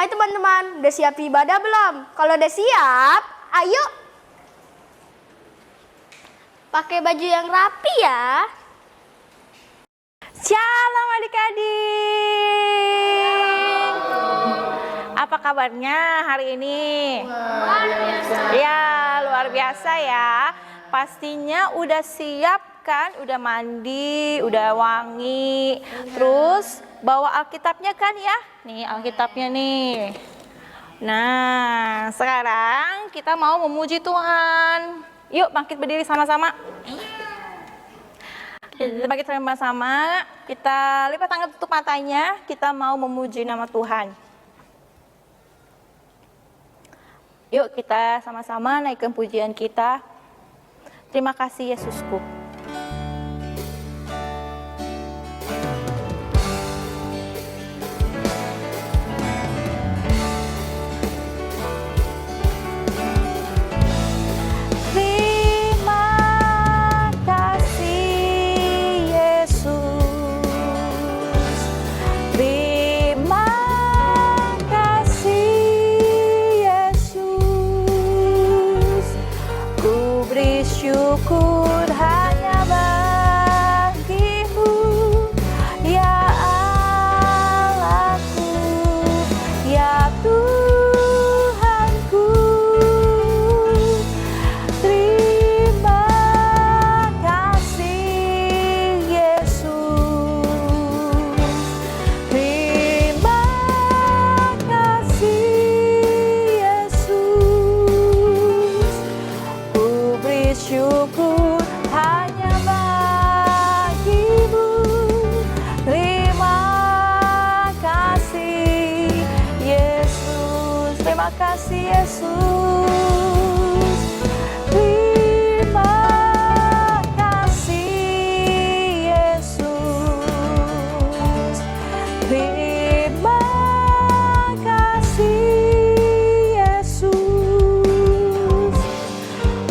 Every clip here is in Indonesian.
Hai teman-teman, udah siap ibadah belum? Kalau udah siap, ayo pakai baju yang rapi ya. Shalom adik-adik. Apa kabarnya hari ini? Luar biasa. Ya, luar biasa ya. Pastinya udah siap kan? Udah mandi, udah wangi. Terus bawa Alkitabnya kan ya? Nih Alkitabnya nih. Nah, sekarang kita mau memuji Tuhan. Yuk bangkit berdiri sama-sama. Kita bangkit sama-sama. Kita lipat tangan, tutup matanya. Kita mau memuji nama Tuhan. Yuk kita sama-sama naikkan pujian kita. Terima kasih Yesusku. Syukur hanya bagimu, ya Allahku, ya Tuhanku. Terima kasih Yesus. Terima kasih Yesus. Ku beri syukur hanya bagimu. Terima kasih Yesus. Terima kasih Yesus. Terima kasih Yesus. Terima kasih Yesus.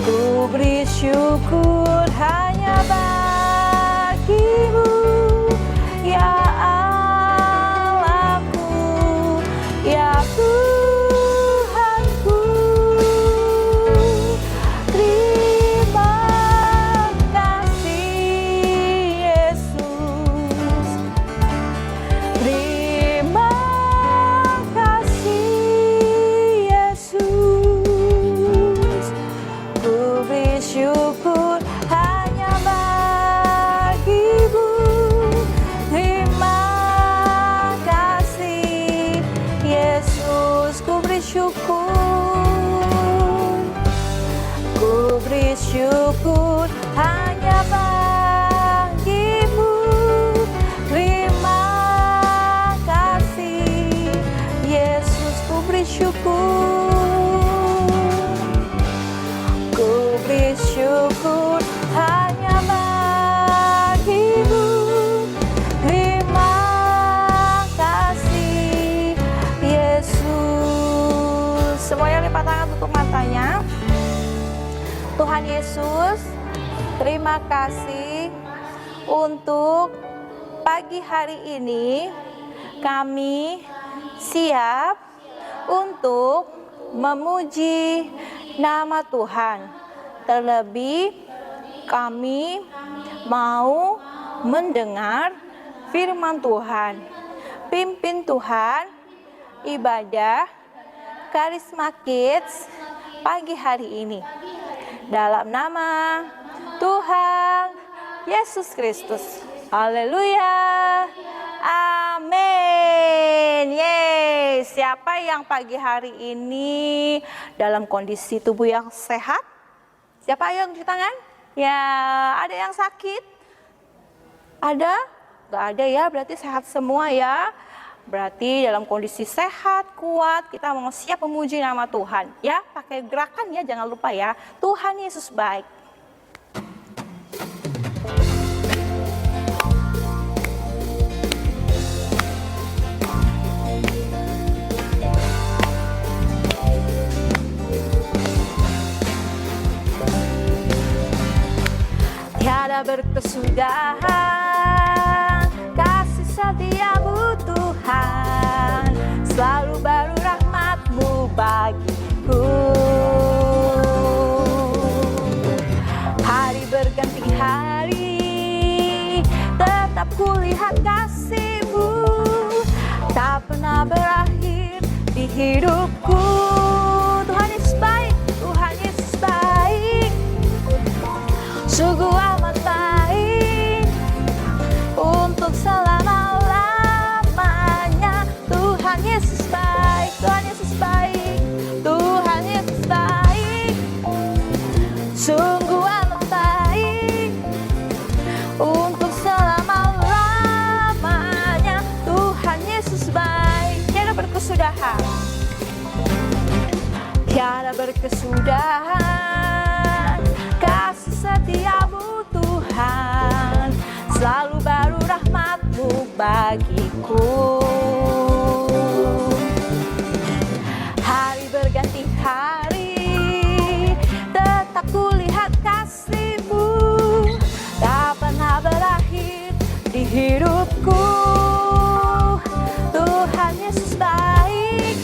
Ku beri syukur hanya bagimu, ya Allahku, ya Tuhanku. Terima kasih Yesus. Terima kasih Yesus. Ku beri syukur hanya bagimu. Terima kasih Yesus. Ku beri syukur. Ku beri syukur hanya bagimu. Terima kasih Yesus. Ku beri syukur. Ku beri syukur hanya bagimu. Terima kasih Yesus. Semuanya lipat tangan, tutup matanya. Tuhan Yesus, terima kasih untuk pagi hari ini. Kami siap untuk memuji nama Tuhan. Terlebih kami mau mendengar firman Tuhan. Pimpin Tuhan ibadah Karisma Kids pagi hari ini. Dalam nama Tuhan Yesus Kristus. Haleluya. Amin. Yes. Siapa yang pagi hari ini dalam kondisi tubuh yang sehat? Siapa yang cuci tangan? Ya, ada yang sakit? Ada? Gak ada ya, berarti sehat semua ya. Berarti dalam kondisi sehat, kuat, kita mau siap memuji nama Tuhan. Ya, pakai gerakan ya, jangan lupa ya. Tuhan Yesus baik. Tiada berkesudahan kasih setiamu Tuhan, selalu baru bagiku. Hari berganti hari, tetap kulihat kasih-Mu tak pernah berakhir di hidupku. Tuhan Yesus baik, Tuhan Yesus baik, sungguh amat baik untuk selama-lamanya. Tuhan Yesus baik, Tuhan Yesus baik, Tuhan Yesus baik, sungguh amat baik untuk selama-lamanya. Tuhan Yesus baik, tiada berkesudahan, tiada berkesudahan. Kasih setia-Mu Tuhan, selalu baru rahmat-Mu bagiku. Hari berganti hari, tetap kulihat kasih-Mu tak pernah berakhir di hidupku. Tuhan Yesus baik,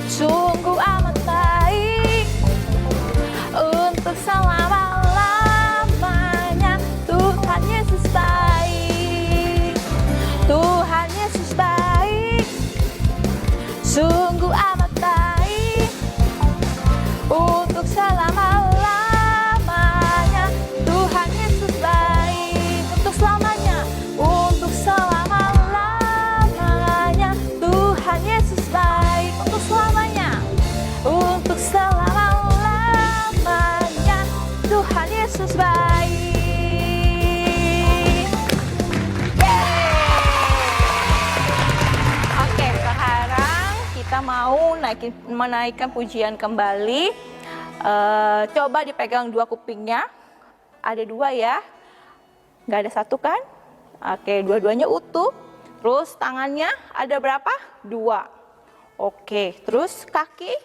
sungguh amat baik untuk selama-lamanya. Tuhan Yesus baik, Tuhan Yesus baik, sungguh amat baik untuk selama-lamanya. Tuhan Yesus baik untuk selamanya, untuk selama-lamanya. Tuhan Yesus baik untuk selamanya, untuk selama-lamanya. Tuhan Yesus baik. Oke, sekarang kita mau menaikkan pujian kembali. Coba dipegang dua kupingnya. Ada dua ya, nggak ada satu kan? Oke, dua-duanya utuh. Terus tangannya ada berapa? Dua. Oke, terus kaki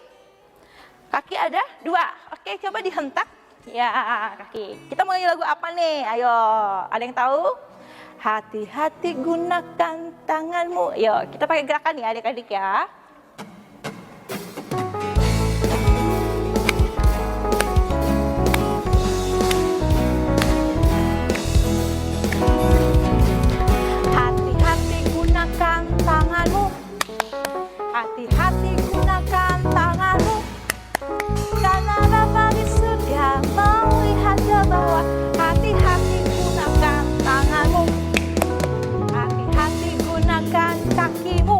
ada dua. Oke, coba dihentak. Ya, kaki. Kita mau nyanyi lagu apa nih? Ayo, ada yang tahu? Hati-hati gunakan tanganmu. Yuk, kita pakai gerakan ya adik-adik ya. Hati-hati gunakan tanganmu. Hati-hati gunakan tanganmu. Karena Bapa di surga melihat ke bawah. Hati-hati gunakan tanganmu. Hati-hati gunakan kakimu.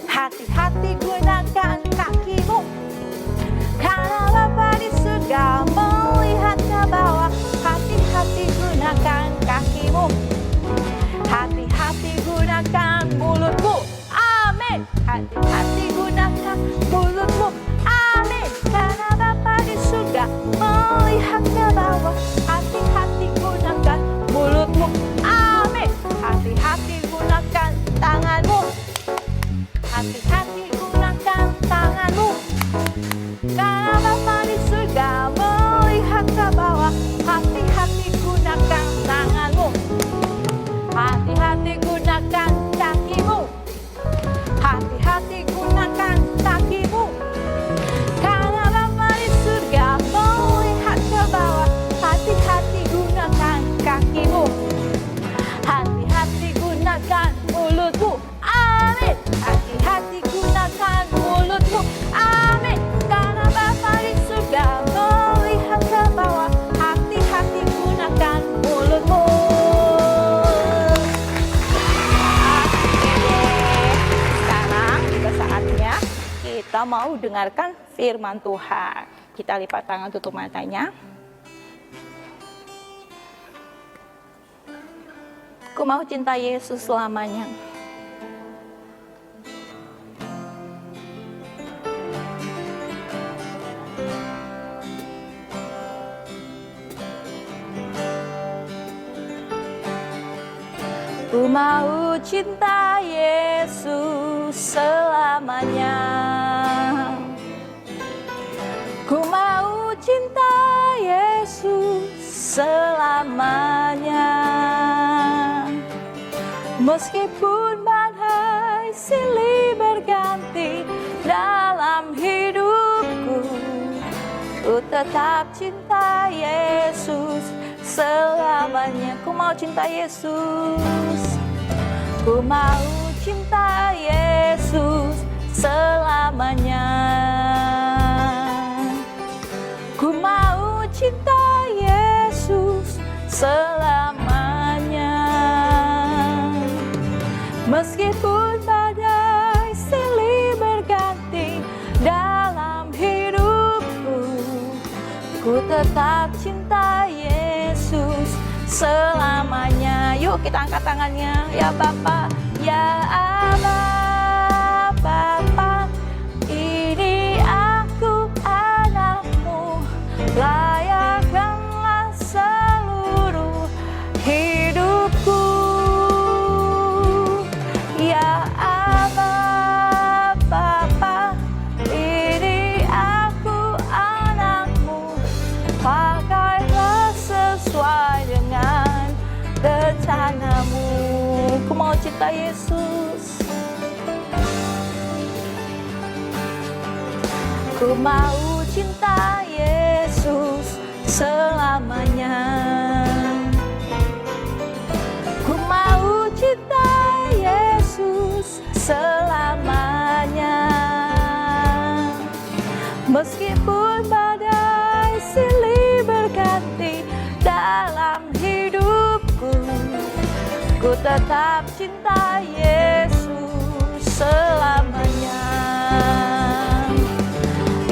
Hati-hati gunakan kakimu. Karena Bapa di surga melihat ke bawah. Hati-hati gunakan kakimu. Hati-hati gunakan mulutmu. Amin. Hati-hati gunakan mulutmu. Amin. Karena Bapa di surga melihat ke bawah. Hati-hati gunakan mulutmu. Amin. Hati-hati gunakan tanganmu. Hati-hati gunakan tanganmu. Karena Bapa di surga melihat ke bawah. Hati-hati gunakan tanganmu. Hati-hati gunakan kakimu. Hati-hati gunakan kakimu. Karena Bapa di surga melihat ke bawah. Hati-hati gunakan kakimu. Hati-hati gunakan mulutmu. Amin. Hati-hati gunakan mulutmu. Amin. Karena Bapa di surga melihat ke bawah. Hati-hati gunakan mulutmu. Sekarang juga saatnya kita mau dengarkan firman Tuhan. Kita lipat tangan, tutup matanya. Aku mau cinta Yesus selamanya. Ku mau cinta Yesus selamanya. Ku mau cinta Yesus selamanya. Meskipun badai silih berganti dan tetap cinta Yesus selamanya. Ku mau cinta Yesus. Ku mau cinta Yesus selamanya. Ku mau cinta Yesus selamanya. Meskipun badai silih berganti dalam hidupku, ku tetap cinta Yesus selamanya. Yuk kita angkat tangannya. Ya Bapa, ya Allah, Bapa, ini aku anakmu, layakkanlah seluruh hidupku. Ya Allah, Bapa, ini aku anakmu, pakailah sesuai dengan rencanamu. Ku mau cinta Yesus. Ku mau cinta Yesus selamanya. Ku mau cinta Yesus selamanya. Meskipun badai silih berganti dalam hidupku, ku tetap cinta Yesus selamanya.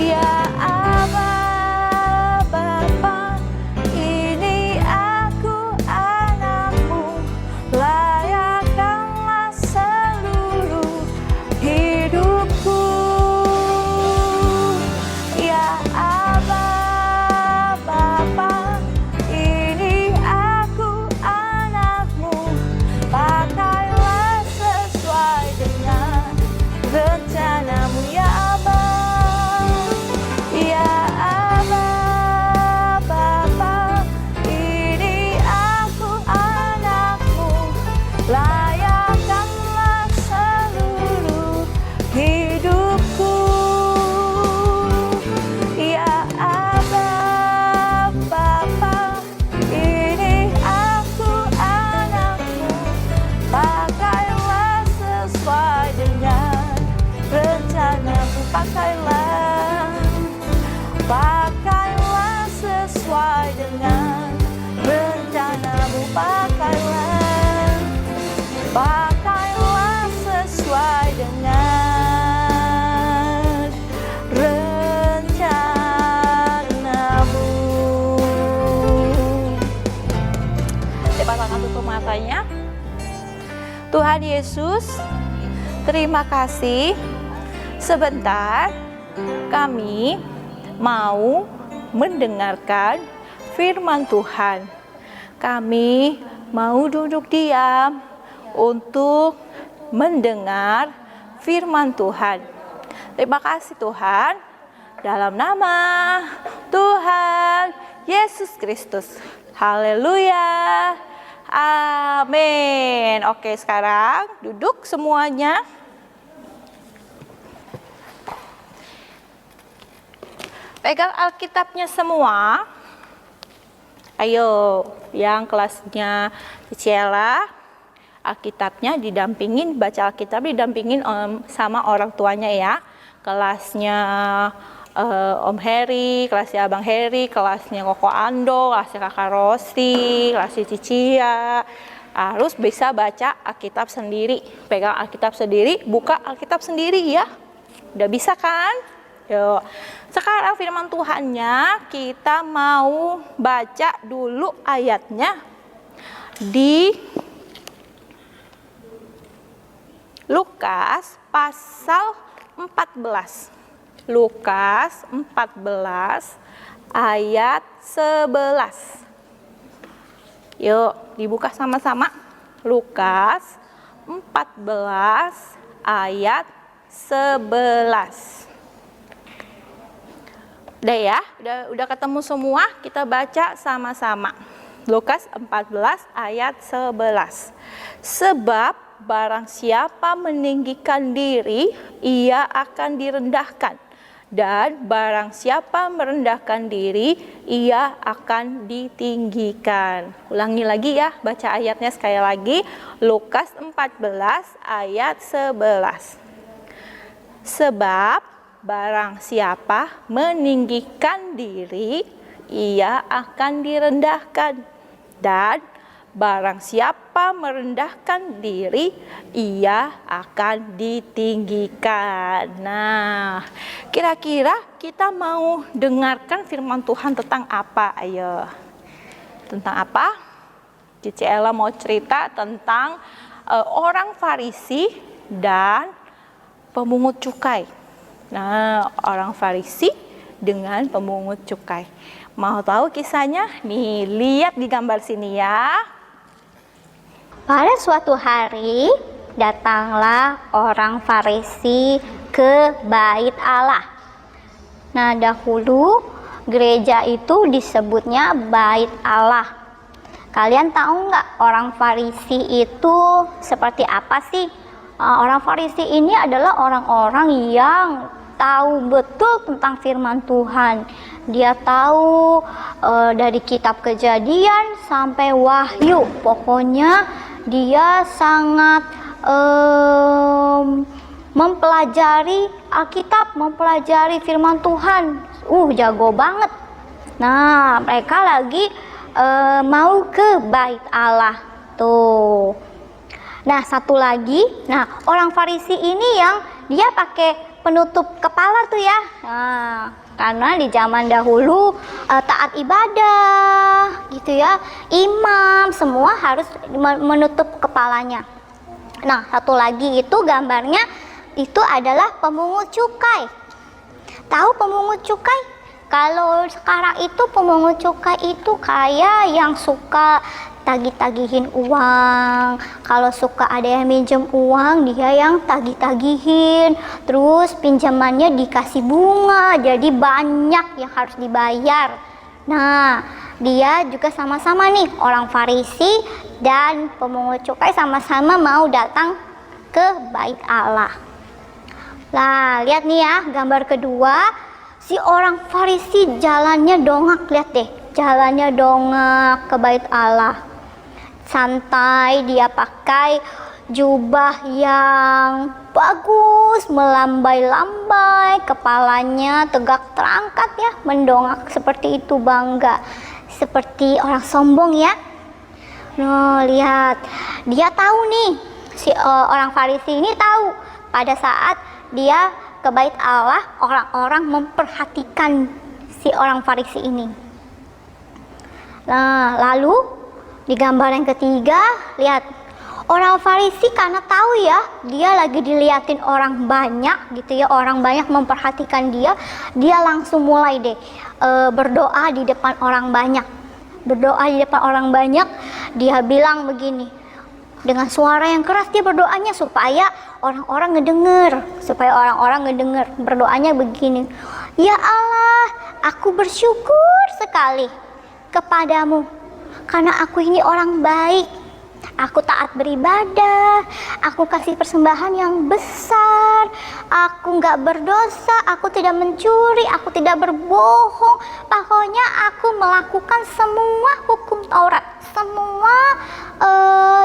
Ya Allah, Bapa, ini aku anakmu, layakkanlah seluruh hidupku. Ya Allah, Bapa, ini aku anakmu, pakailah sesuai dengan rencanamu. Ya Abba, ya Allah, Bapa, ini aku anakmu, layakkanlah seluruh hidupku. Ya Allah, Bapa, ini aku anakmu, pakailah sesuai dengan rencanamu. Pakailah sesuai dengan rencanamu. Pakailah sesuai dengan rencanamu. Coba tangan tutup matanya. Tuhan Yesus, terima kasih. Sebentar kami mau mendengarkan firman Tuhan. Kami mau duduk diam untuk mendengar firman Tuhan. Terima kasih Tuhan. Dalam nama Tuhan Yesus Kristus. Haleluya. Amin. Oke, sekarang duduk semuanya. Pegang Alkitabnya semua. Ayo, yang kelasnya Ciela, Alkitabnya didampingin, baca Alkitab didampingin sama orang tuanya ya. Kelasnya Om Heri, kelasnya Abang Heri, kelasnya Koko Ando, kelasnya Kakak Rosi, kelasnya Cicia. Harus bisa baca Alkitab sendiri. Pegang Alkitab sendiri, buka Alkitab sendiri ya. Udah bisa kan? Yuk. Sekarang firman Tuhannya kita mau baca dulu ayatnya di Lukas pasal 14. Lukas 14 ayat 11. Yuk, dibuka sama-sama. Lukas 14 ayat 11. Udah ya, udah ketemu semua, kita baca sama-sama. Lukas 14 ayat 11. Sebab barang siapa meninggikan diri, ia akan direndahkan. Dan barang siapa merendahkan diri, ia akan ditinggikan. Ulangi lagi ya, baca ayatnya sekali lagi. Lukas 14 ayat 11. Sebab barang siapa meninggikan diri, ia akan direndahkan. Dan barang siapa merendahkan diri, ia akan ditinggikan. Nah, kira-kira kita mau dengarkan firman Tuhan tentang apa? Ayo. Tentang apa? Cici Ella mau cerita tentang orang Farisi dan pemungut cukai. Nah, orang Farisi dengan pemungut cukai. Mau tahu kisahnya? Nih, lihat di gambar sini ya. Pada suatu hari, datanglah orang Farisi ke Bait Allah. Nah, dahulu gereja itu disebutnya Bait Allah. Kalian tahu nggak orang Farisi itu seperti apa sih? Orang Farisi ini adalah orang-orang yang tahu betul tentang firman Tuhan. Dia tahu dari kitab Kejadian sampai Wahyu. Pokoknya dia sangat mempelajari Alkitab, mempelajari firman Tuhan. Jago banget. Nah, mereka lagi mau ke Bait Allah tuh. Nah, satu lagi, orang Farisi ini yang dia pakai penutup kepala tuh ya. Nah, karena di zaman dahulu taat ibadah gitu ya, imam semua harus menutup kepalanya. Nah, satu lagi itu gambarnya itu adalah pemungut cukai. Tahu pemungut cukai? Kalau sekarang itu pemungut cukai itu kayak yang suka tagih-tagihin uang. Kalau suka ada yang minjem uang, dia yang tagih-tagihin. Terus pinjamannya dikasih bunga, jadi banyak yang harus dibayar. Nah, dia juga sama-sama nih, orang Farisi dan pemungut cukai sama-sama mau datang ke Bait Allah. Nah, lihat nih ya, gambar kedua. Si orang Farisi jalannya dongak, lihat deh. Jalannya dongak ke Bait Allah. Santai, dia pakai jubah yang bagus, melambai-lambai, kepalanya tegak terangkat ya, mendongak seperti itu, bangga. Seperti orang sombong ya. Nah, lihat. Dia tahu nih, si orang Farisi ini tahu pada saat dia ke Bait Allah, orang-orang memperhatikan si orang Farisi ini. Nah, lalu di gambar yang ketiga, lihat. Orang Farisi karena tahu ya, dia lagi diliatin orang banyak gitu ya, orang banyak memperhatikan dia, dia langsung mulai deh berdoa di depan orang banyak. Berdoa di depan orang banyak, dia bilang begini. Dengan suara yang keras dia berdoanya supaya orang-orang ngedenger, berdoanya begini. Ya Allah, aku bersyukur sekali kepadamu karena aku ini orang baik. Aku taat beribadah, aku kasih persembahan yang besar, aku gak berdosa, aku tidak mencuri, aku tidak berbohong. Pokoknya aku melakukan semua hukum Taurat, semua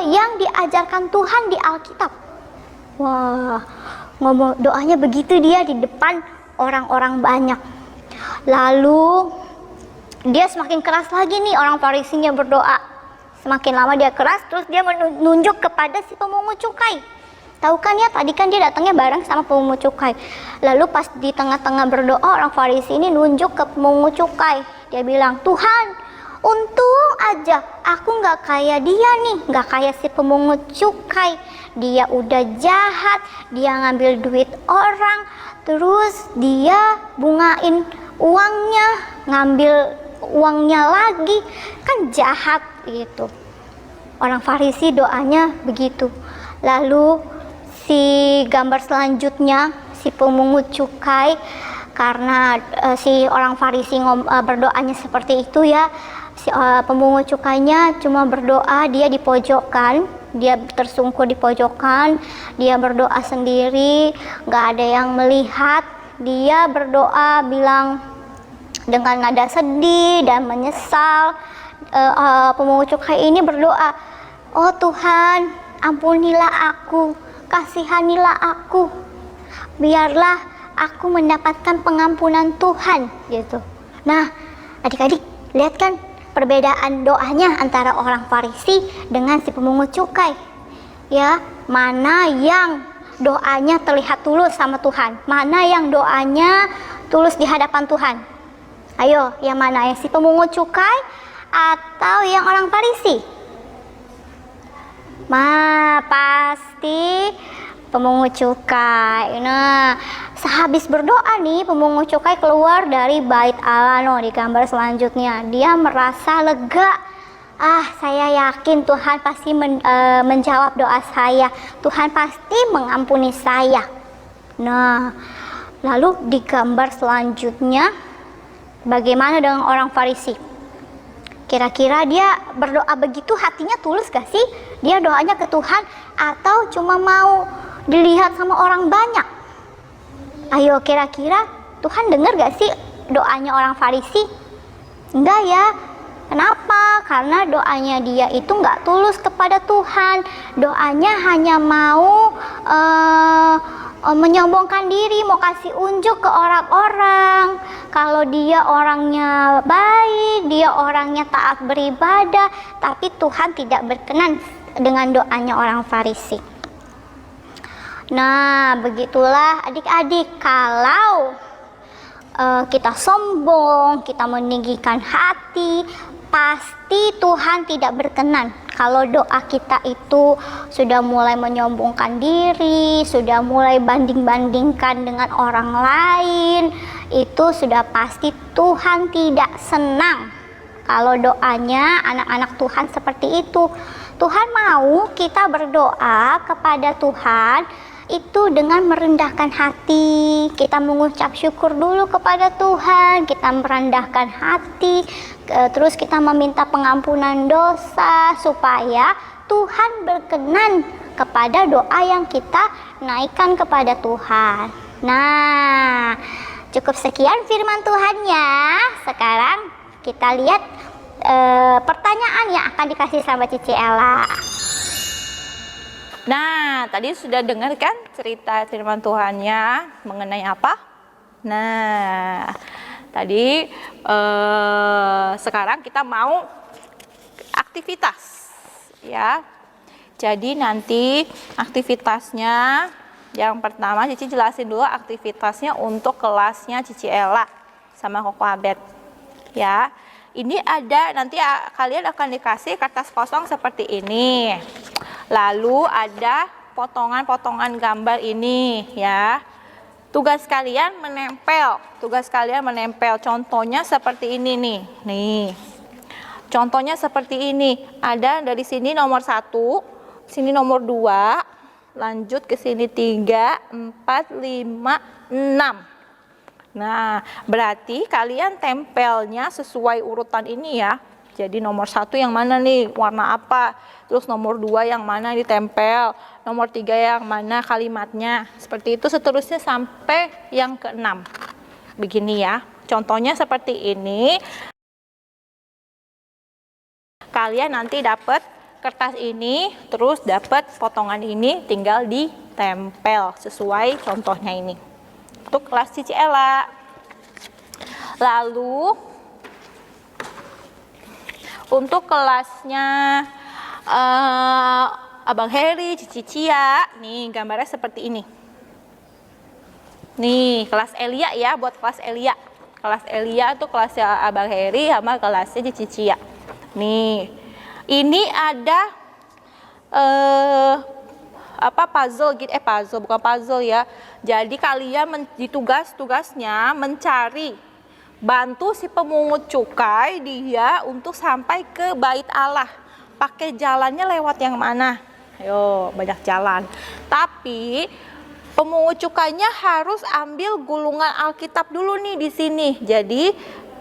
yang diajarkan Tuhan di Alkitab. Wah, ngomong doanya begitu dia di depan orang-orang banyak. Lalu dia semakin keras lagi nih orang Farisinya berdoa. Semakin lama dia keras, terus dia menunjuk kepada si pemungut cukai. Tahu kan ya, tadi kan dia datangnya bareng sama pemungut cukai. Lalu pas di tengah-tengah berdoa, orang Farisi ini nunjuk ke pemungut cukai. Dia bilang, Tuhan, untung aja aku gak kayak dia nih, gak kayak si pemungut cukai. Dia udah jahat, dia ngambil duit orang, terus dia bungain uangnya, ngambil uangnya lagi, kan jahat gitu. Orang Farisi doanya begitu. Lalu si gambar selanjutnya, si pemungut cukai, karena si orang Farisi berdoanya seperti itu ya, si pemungut cukainya cuma berdoa, dia di pojokan, dia tersungkur di pojokan, dia berdoa sendiri, gak ada yang melihat. dia berdoa bilang dengan nada sedih dan menyesal. Pemungut cukai ini berdoa, "Oh Tuhan, ampunilah aku, kasihanilah aku, biarlah aku mendapatkan pengampunan Tuhan," gitu. Nah, adik-adik lihat kan perbedaan doanya antara orang Farisi dengan si pemungut cukai. Ya, mana yang doanya terlihat tulus sama Tuhan, mana yang doanya tulus di hadapan Tuhan? Ayo, yang mana, yang si pemungut cukai atau yang orang Farisi? Pasti pemungut cukai. Nah, sehabis berdoa nih, pemungut cukai keluar dari bait Allah. No, di gambar selanjutnya, dia merasa lega. Saya yakin Tuhan pasti menjawab doa saya. Tuhan pasti mengampuni saya. Nah, lalu di gambar selanjutnya, bagaimana dengan orang Farisi? Kira-kira dia berdoa begitu hatinya tulus gak sih? Dia doanya ke Tuhan atau cuma mau dilihat sama orang banyak? Ayo, kira-kira Tuhan dengar gak sih doanya orang Farisi? Enggak ya. Kenapa? Karena doanya dia itu nggak tulus kepada Tuhan. Doanya hanya mau menyombongkan diri, mau kasih unjuk ke orang-orang kalau dia orangnya baik, dia orangnya taat beribadah, tapi Tuhan tidak berkenan dengan doanya orang Farisi. Nah, begitulah adik-adik, kalau kita sombong, kita meninggikan hati, pasti Tuhan tidak berkenan. Kalau doa kita itu sudah mulai menyombongkan diri, sudah mulai banding-bandingkan dengan orang lain, itu sudah pasti Tuhan tidak senang. Kalau doanya anak-anak Tuhan seperti itu, Tuhan mau kita berdoa kepada Tuhan itu dengan merendahkan hati. Kita mengucap syukur dulu kepada Tuhan, kita merendahkan hati, terus kita meminta pengampunan dosa supaya Tuhan berkenan kepada doa yang kita naikkan kepada Tuhan. Nah, cukup sekian firman Tuhannya. Sekarang kita lihat pertanyaan yang akan dikasih sama Cici Ella. Nah, tadi sudah dengar kan cerita firman Tuhannya mengenai apa? Nah, tadi sekarang kita mau aktivitas, ya. Jadi nanti aktivitasnya yang pertama Cici jelasin dulu aktivitasnya untuk kelasnya Cici Ella sama Koko Abed, ya. Ini ada nanti kalian akan dikasih kertas kosong seperti ini. Lalu ada potongan-potongan gambar ini, ya. Tugas kalian menempel. Contohnya seperti ini nih. Nih. Contohnya seperti ini. Ada dari sini nomor 1, sini nomor 2, lanjut ke sini 3, 4, 5, 6. Nah, berarti kalian tempelnya sesuai urutan ini ya. Jadi nomor 1 yang mana nih, warna apa? Terus nomor 2 yang mana ditempel? Nomor 3 yang mana kalimatnya? Seperti itu seterusnya sampai yang ke-6. Begini ya, contohnya seperti ini. Kalian nanti dapat kertas ini, terus dapat potongan ini, tinggal ditempel sesuai contohnya ini. Untuk kelas Cici Ella. Lalu untuk kelasnya Abang Heri, Cici Cia, nih gambarnya seperti ini. Nih kelas Elia ya, buat kelas Elia. Kelas Elia itu kelasnya Abang Heri sama kelasnya Cici Cia. Nih, ini ada puzzle gitu, puzzle bukan puzzle ya. Jadi kalian tugasnya mencari, bantu si pemungut cukai dia untuk sampai ke bait Allah. Pakai jalannya lewat yang mana? Ayo, banyak jalan. Tapi pemungut cukainya harus ambil gulungan Alkitab dulu nih di sini. Jadi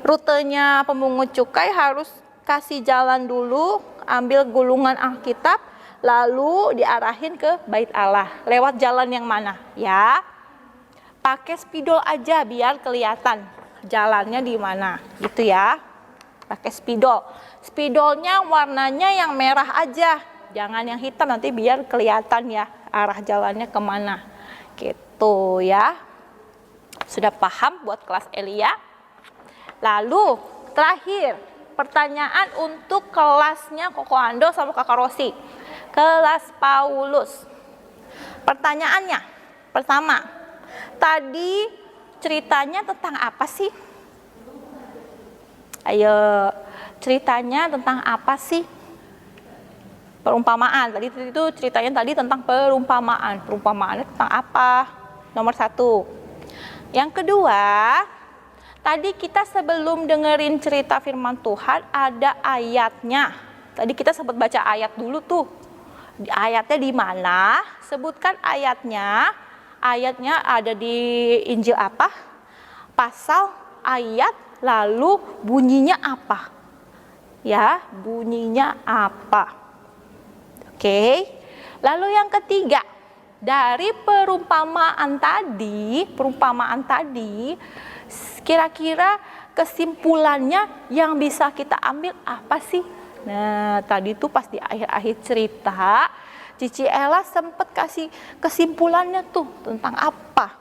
rutenya pemungut cukai harus kasih jalan dulu, ambil gulungan Alkitab, lalu diarahin ke bait Allah. Lewat jalan yang mana? Ya. pakai spidol aja biar kelihatan jalannya di mana, gitu ya. Pakai spidol. Spidolnya warnanya yang merah aja, jangan yang hitam, nanti biar kelihatan ya arah jalannya kemana. Gitu ya. Sudah paham buat kelas Elia? Lalu terakhir, pertanyaan untuk kelasnya Koko Ando sama Kakak Rosi. Kelas Paulus. Pertanyaannya, pertama, tadi ceritanya tentang apa sih? Ayo, ceritanya tentang apa sih? Perumpamaan. Tadi itu ceritanya tadi tentang perumpamaan. Perumpamaannya tentang apa? Nomor 1. Yang kedua, tadi kita sebelum dengerin cerita firman Tuhan ada ayatnya. Tadi kita sempat baca ayat dulu tuh. Ayatnya di mana? Sebutkan ayatnya. Ayatnya ada di Injil apa? Pasal, ayat, lalu bunyinya apa? Ya, bunyinya apa? Oke. Lalu yang ketiga, dari perumpamaan tadi, kira-kira kesimpulannya yang bisa kita ambil apa sih? Nah, tadi tuh pas di akhir-akhir cerita, Cici Ella sempat kasih kesimpulannya tuh tentang apa?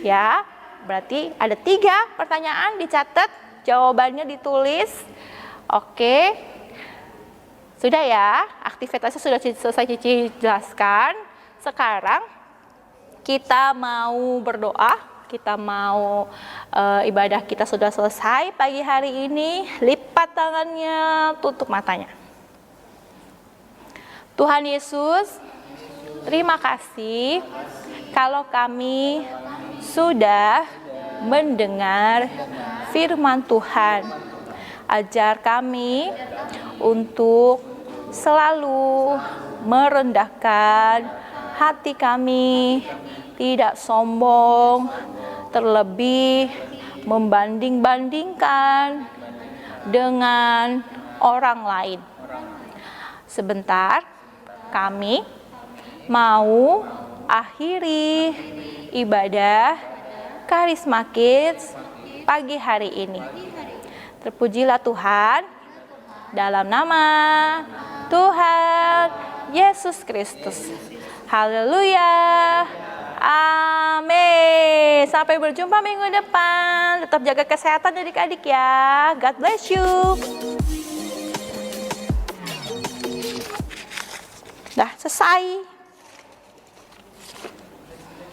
Ya, berarti ada 3 pertanyaan, dicatat, jawabannya ditulis. Oke, sudah ya, aktivitasnya sudah selesai Cici jelaskan. Sekarang kita mau berdoa, kita mau ibadah kita sudah selesai pagi hari ini. Lipat tangannya, tutup matanya. Tuhan Yesus, terima kasih kalau kami sudah mendengar firman Tuhan. Ajar kami untuk selalu merendahkan hati kami, tidak sombong, terlebih membanding-bandingkan dengan orang lain. Sebentar, kami mau akhiri ibadah Karisma Kids pagi hari ini. Terpujilah Tuhan, dalam nama Tuhan Yesus Kristus. Haleluya. Amin. Sampai berjumpa minggu depan. Tetap jaga kesehatan adik-adik ya. God bless you. Dah selesai.